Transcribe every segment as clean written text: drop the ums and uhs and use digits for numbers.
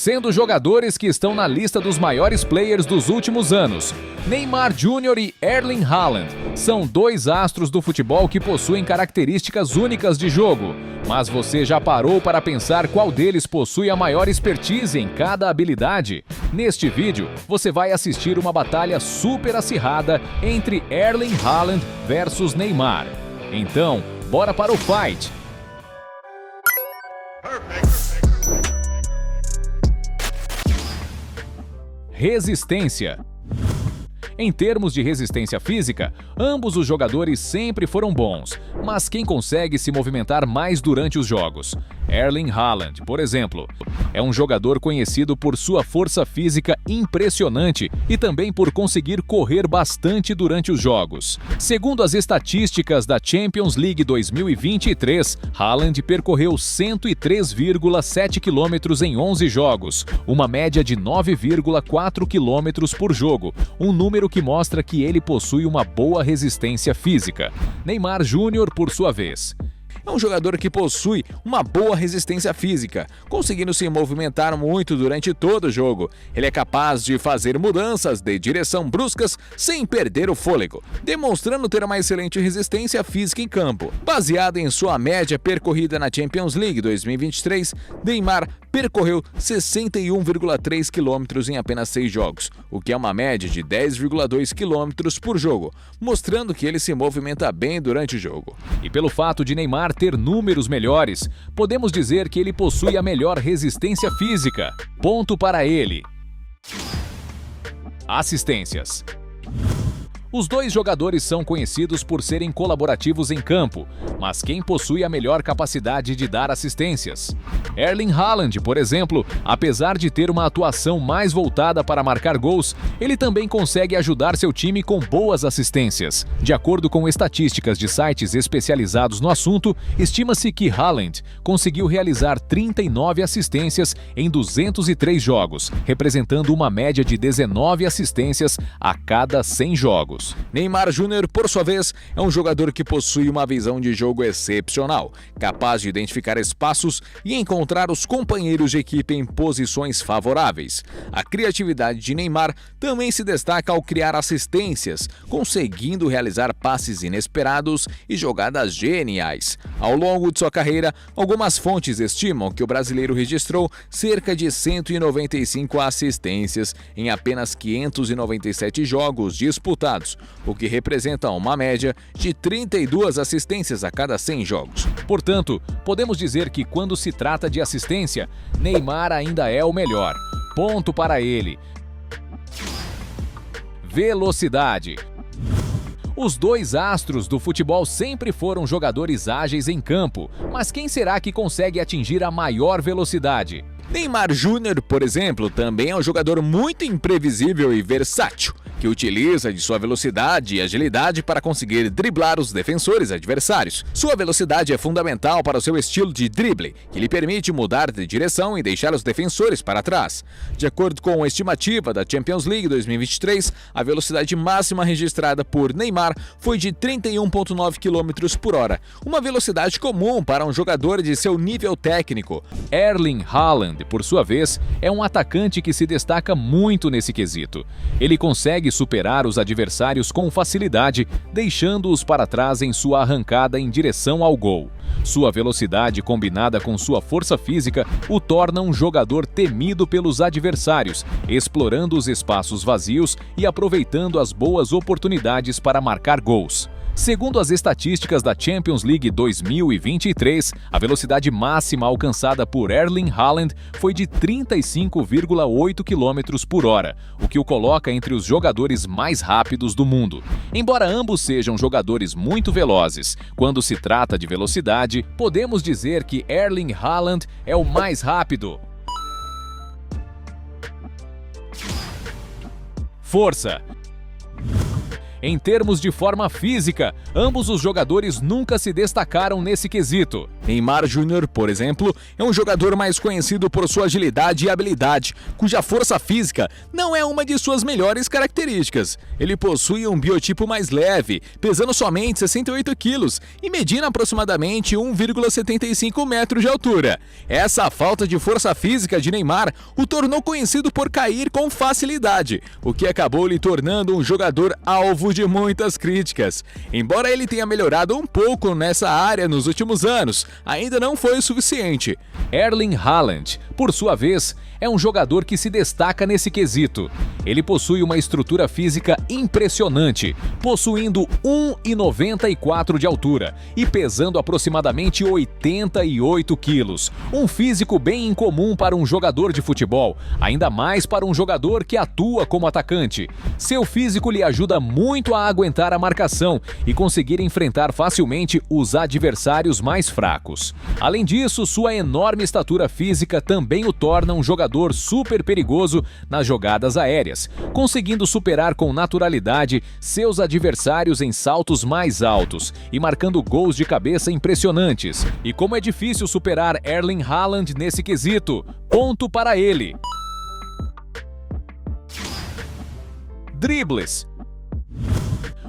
sendo jogadores que estão na lista dos maiores players dos últimos anos. Neymar Jr. e Erling Haaland são dois astros do futebol que possuem características únicas de jogo. Mas você já parou para pensar qual deles possui a maior expertise em cada habilidade? Neste vídeo, você vai assistir uma batalha super acirrada entre Erling Haaland versus Neymar. Então, bora para o fight! Resistência. Em termos de resistência física, ambos os jogadores sempre foram bons, mas quem consegue se movimentar mais durante os jogos? Erling Haaland, por exemplo, é um jogador conhecido por sua força física impressionante e também por conseguir correr bastante durante os jogos. Segundo as estatísticas da Champions League 2023, Haaland percorreu 103,7 km em 11 jogos, uma média de 9,4 km por jogo, um número que mostra que ele possui uma boa resistência física. Neymar Jr., por sua vez, é um jogador que possui uma boa resistência física, conseguindo se movimentar muito durante todo o jogo. Ele é capaz de fazer mudanças de direção bruscas sem perder o fôlego, demonstrando ter uma excelente resistência física em campo. Baseado em sua média percorrida na Champions League 2023, Neymar percorreu 61,3 km em apenas 6 jogos, o que é uma média de 10,2 km por jogo, mostrando que ele se movimenta bem durante o jogo. E pelo fato de Neymar ter números melhores, podemos dizer que ele possui a melhor resistência física. Ponto para ele. Assistências. Os dois jogadores são conhecidos por serem colaborativos em campo, mas quem possui a melhor capacidade de dar assistências? Erling Haaland, por exemplo, apesar de ter uma atuação mais voltada para marcar gols, ele também consegue ajudar seu time com boas assistências. De acordo com estatísticas de sites especializados no assunto, estima-se que Haaland conseguiu realizar 39 assistências em 203 jogos, representando uma média de 19 assistências a cada 100 jogos. Neymar Jr., por sua vez, é um jogador que possui uma visão de jogo excepcional, capaz de identificar espaços e encontrar os companheiros de equipe em posições favoráveis. A criatividade de Neymar também se destaca ao criar assistências, conseguindo realizar passes inesperados e jogadas geniais. Ao longo de sua carreira, algumas fontes estimam que o brasileiro registrou cerca de 195 assistências em apenas 597 jogos disputados, o que representa uma média de 32 assistências a cada 100 jogos. Portanto, podemos dizer que quando se trata de assistência, Neymar ainda é o melhor. Ponto para ele. Velocidade. Os dois astros do futebol sempre foram jogadores ágeis em campo, mas quem será que consegue atingir a maior velocidade? Neymar Jr., por exemplo, também é um jogador muito imprevisível e versátil, que utiliza de sua velocidade e agilidade para conseguir driblar os defensores adversários. Sua velocidade é fundamental para o seu estilo de drible, que lhe permite mudar de direção e deixar os defensores para trás. De acordo com a estimativa da Champions League 2023, a velocidade máxima registrada por Neymar foi de 31,9 km por hora, uma velocidade comum para um jogador de seu nível técnico. Erling Haaland, por sua vez, é um atacante que se destaca muito nesse quesito. Ele consegue superar os adversários com facilidade, deixando-os para trás em sua arrancada em direção ao gol. Sua velocidade combinada com sua força física o torna um jogador temido pelos adversários, explorando os espaços vazios e aproveitando as boas oportunidades para marcar gols. Segundo as estatísticas da Champions League 2023, a velocidade máxima alcançada por Erling Haaland foi de 35,8 km por hora, o que o coloca entre os jogadores mais rápidos do mundo. Embora ambos sejam jogadores muito velozes, quando se trata de velocidade, podemos dizer que Erling Haaland é o mais rápido. Força. Em termos de forma física, ambos os jogadores nunca se destacaram nesse quesito. Neymar Júnior, por exemplo, é um jogador mais conhecido por sua agilidade e habilidade, cuja força física não é uma de suas melhores características. Ele possui um biotipo mais leve, pesando somente 68 quilos e medindo aproximadamente 1,75 metros de altura. Essa falta de força física de Neymar o tornou conhecido por cair com facilidade, o que acabou lhe tornando um jogador alvo de muitas críticas. Embora ele tenha melhorado um pouco nessa área nos últimos anos, ainda não foi o suficiente. Erling Haaland, por sua vez, é um jogador que se destaca nesse quesito. Ele possui uma estrutura física impressionante, possuindo 1,94 de altura e pesando aproximadamente 88 quilos. Um físico bem incomum para um jogador de futebol, ainda mais para um jogador que atua como atacante. Seu físico lhe ajuda muito a aguentar a marcação e conseguir enfrentar facilmente os adversários mais fracos. Além disso, sua enorme estatura física também o torna um jogador super perigoso nas jogadas aéreas, conseguindo superar com naturalidade seus adversários em saltos mais altos e marcando gols de cabeça impressionantes. E como é difícil superar Erling Haaland nesse quesito, ponto para ele. Dribles.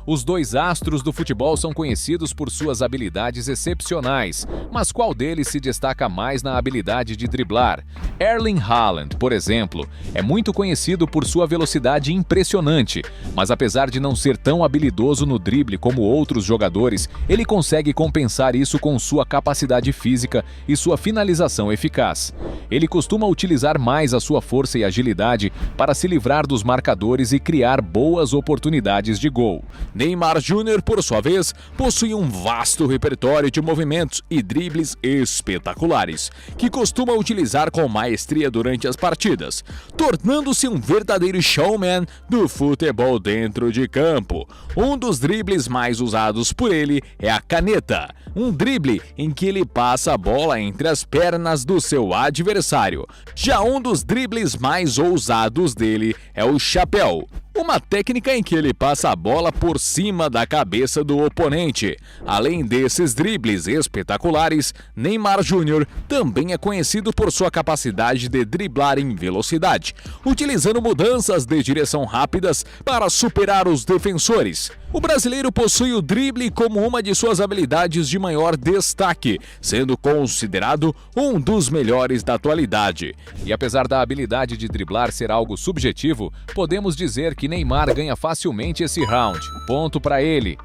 Os dois astros do futebol são conhecidos por suas habilidades excepcionais, mas qual deles se destaca mais na habilidade de driblar? Erling Haaland, por exemplo, é muito conhecido por sua velocidade impressionante, mas apesar de não ser tão habilidoso no drible como outros jogadores, ele consegue compensar isso com sua capacidade física e sua finalização eficaz. Ele costuma utilizar mais a sua força e agilidade para se livrar dos marcadores e criar boas oportunidades de gol. Neymar Júnior, por sua vez, possui um vasto repertório de movimentos e dribles espetaculares, que costuma utilizar com maestria durante as partidas, tornando-se um verdadeiro showman do futebol dentro de campo. Um dos dribles mais usados por ele é a caneta, um drible em que ele passa a bola entre as pernas do seu adversário. Já um dos dribles mais ousados dele é o chapéu, uma técnica em que ele passa a bola por cima da cabeça do oponente. Além desses dribles espetaculares, Neymar Júnior também é conhecido por sua capacidade de driblar em velocidade, utilizando mudanças de direção rápidas para superar os defensores. O brasileiro possui o drible como uma de suas habilidades de maior destaque, sendo considerado um dos melhores da atualidade. E apesar da habilidade de driblar ser algo subjetivo, podemos dizer que Neymar ganha facilmente esse round. Ponto para ele.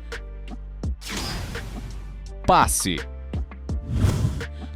Passe.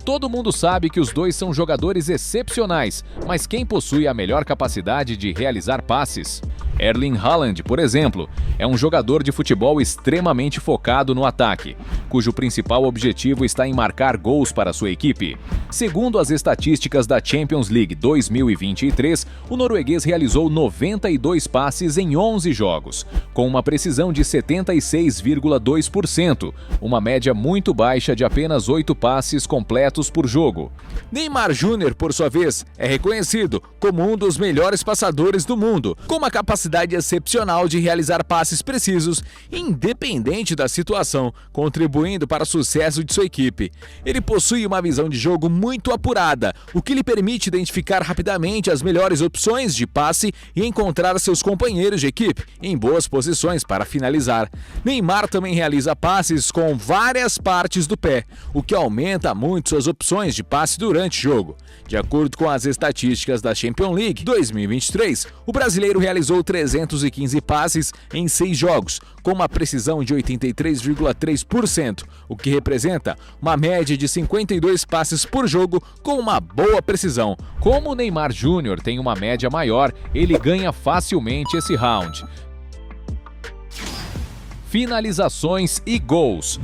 Todo mundo sabe que os dois são jogadores excepcionais, mas quem possui a melhor capacidade de realizar passes? Erling Haaland, por exemplo, é um jogador de futebol extremamente focado no ataque, cujo principal objetivo está em marcar gols para sua equipe. Segundo as estatísticas da Champions League 2023, o norueguês realizou 92 passes em 11 jogos, com uma precisão de 76,2%, uma média muito baixa de apenas 8 passes completos por jogo. Neymar Júnior, por sua vez, é reconhecido como um dos melhores passadores do mundo, com uma capacidade excepcional de realizar passes precisos, independente da situação, contribuindo para o sucesso de sua equipe. Ele possui uma visão de jogo muito apurada, o que lhe permite identificar rapidamente as melhores opções de passe e encontrar seus companheiros de equipe em boas posições para finalizar. Neymar também realiza passes com várias partes do pé, o que aumenta muito suas opções de passe durante o jogo. De acordo com as estatísticas da Champions League 2023, o brasileiro realizou 315 passes em 6 jogos, com uma precisão de 83,3%, o que representa uma média de 52 passes por jogo com uma boa precisão. Como o Neymar Júnior tem uma média maior, ele ganha facilmente esse round. Finalizações e gols.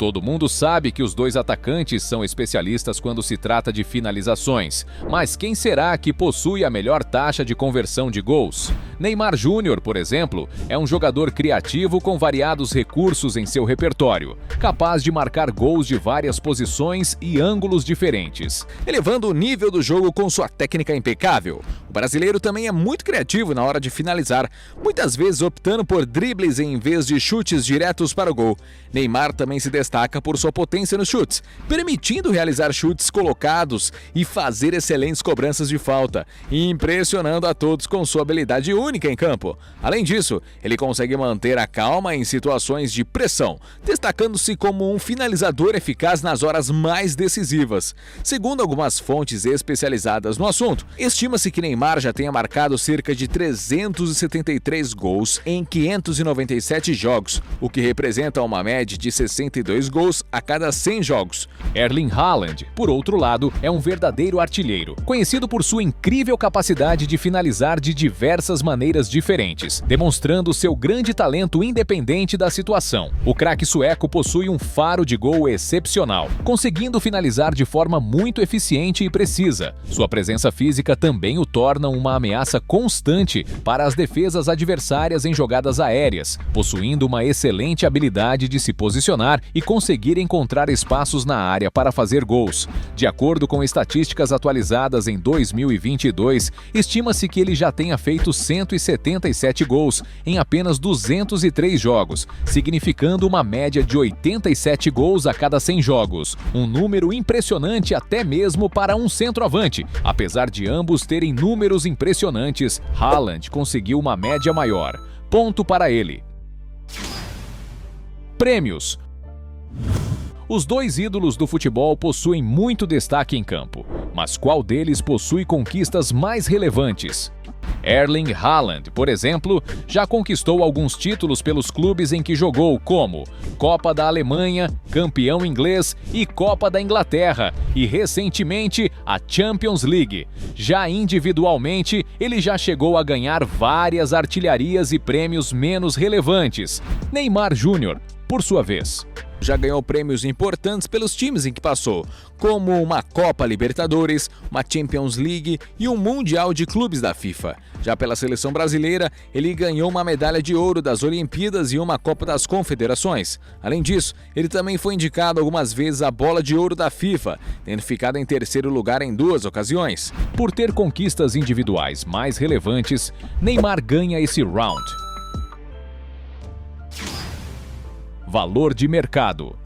Todo mundo sabe que os dois atacantes são especialistas quando se trata de finalizações, mas quem será que possui a melhor taxa de conversão de gols? Neymar Júnior, por exemplo, é um jogador criativo com variados recursos em seu repertório, capaz de marcar gols de várias posições e ângulos diferentes, elevando o nível do jogo com sua técnica impecável. O brasileiro também é muito criativo na hora de finalizar, muitas vezes optando por dribles em vez de chutes diretos para o gol. Neymar também se destaca por sua potência nos chutes, permitindo realizar chutes colocados e fazer excelentes cobranças de falta, impressionando a todos com sua habilidade única em campo. Além disso, ele consegue manter a calma em situações de pressão, destacando-se como um finalizador eficaz nas horas mais decisivas. Segundo algumas fontes especializadas no assunto, estima-se que Neymar já tenha marcado cerca de 373 gols em 597 jogos, o que representa uma média de 62 gols a cada 100 jogos. Erling Haaland, por outro lado, é um verdadeiro artilheiro, conhecido por sua incrível capacidade de finalizar de diversas maneiras diferentes, demonstrando seu grande talento independente da situação. O craque sueco possui um faro de gol excepcional, conseguindo finalizar de forma muito eficiente e precisa. Sua presença física também o torna uma ameaça constante para as defesas adversárias em jogadas aéreas, possuindo uma excelente habilidade de se posicionar e conseguir encontrar espaços na área para fazer gols. De acordo com estatísticas atualizadas em 2022, estima-se que ele já tenha feito 177 gols em apenas 203 jogos, significando uma média de 87 gols a cada 100 jogos, um número impressionante até mesmo para um centroavante. Apesar de ambos terem números impressionantes, Haaland conseguiu uma média maior. Ponto para ele. Prêmios. Os dois ídolos do futebol possuem muito destaque em campo, mas qual deles possui conquistas mais relevantes? Erling Haaland, por exemplo, já conquistou alguns títulos pelos clubes em que jogou, como Copa da Alemanha, campeão inglês e Copa da Inglaterra, e recentemente a Champions League. Já individualmente, ele já chegou a ganhar várias artilharias e prêmios menos relevantes. Neymar Júnior, por sua vez, já ganhou prêmios importantes pelos times em que passou, como uma Copa Libertadores, uma Champions League e um Mundial de Clubes da FIFA. Já pela seleção brasileira, ele ganhou uma medalha de ouro das Olimpíadas e uma Copa das Confederações. Além disso, ele também foi indicado algumas vezes à Bola de Ouro da FIFA, tendo ficado em terceiro lugar em 2 ocasiões. Por ter conquistas individuais mais relevantes, Neymar ganha esse round. Valor de mercado.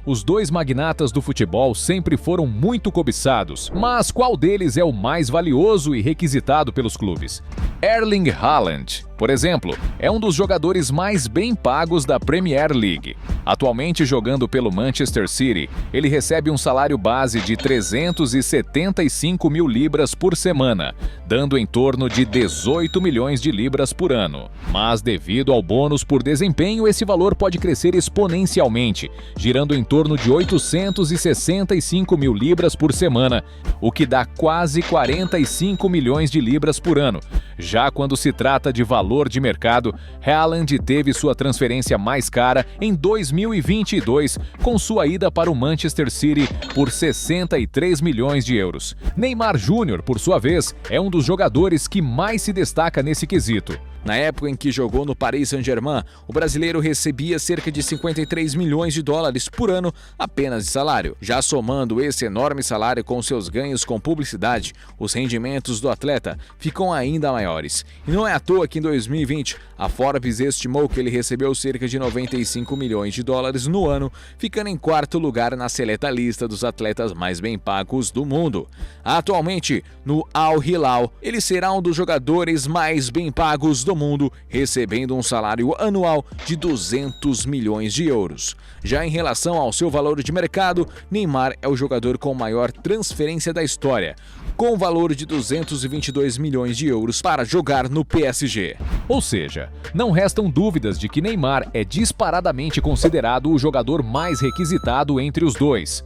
Os dois magnatas do futebol sempre foram muito cobiçados, mas qual deles é o mais valioso e requisitado pelos clubes? Erling Haaland, por exemplo, é um dos jogadores mais bem pagos da Premier League. Atualmente jogando pelo Manchester City, ele recebe um salário base de 375 mil libras por semana, dando em torno de 18 milhões de libras por ano. Mas devido ao bônus por desempenho, esse valor pode crescer exponencialmente, girando em torno de 865 mil libras por semana, o que dá quase 45 milhões de libras por ano. Já quando se trata de valor de mercado, Haaland teve sua transferência mais cara em 2022, com sua ida para o Manchester City por 63 milhões de euros. Neymar Júnior, por sua vez, é um dos jogadores que mais se destaca nesse quesito. Na época em que jogou no Paris Saint-Germain, o brasileiro recebia cerca de 53 milhões de dólares por ano apenas de salário. Já somando esse enorme salário com seus ganhos com publicidade, os rendimentos do atleta ficam ainda maiores. E não é à toa que em 2020, a Forbes estimou que ele recebeu cerca de 95 milhões de dólares no ano, ficando em quarto lugar na seleta lista dos atletas mais bem pagos do mundo. Atualmente, no Al Hilal, ele será um dos jogadores mais bem pagos do mundo, recebendo um salário anual de 200 milhões de euros. Já em relação ao seu valor de mercado, Neymar é o jogador com maior transferência da história, com valor de 222 milhões de euros para jogar no PSG. Ou seja, não restam dúvidas de que Neymar é disparadamente considerado o jogador mais requisitado entre os dois.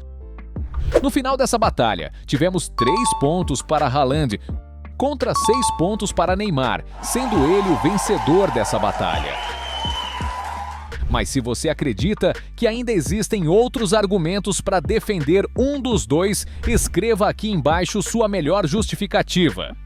No final dessa batalha, tivemos 3 pontos para Haaland contra 6 pontos para Neymar, sendo ele o vencedor dessa batalha. Mas se você acredita que ainda existem outros argumentos para defender um dos dois, escreva aqui embaixo sua melhor justificativa.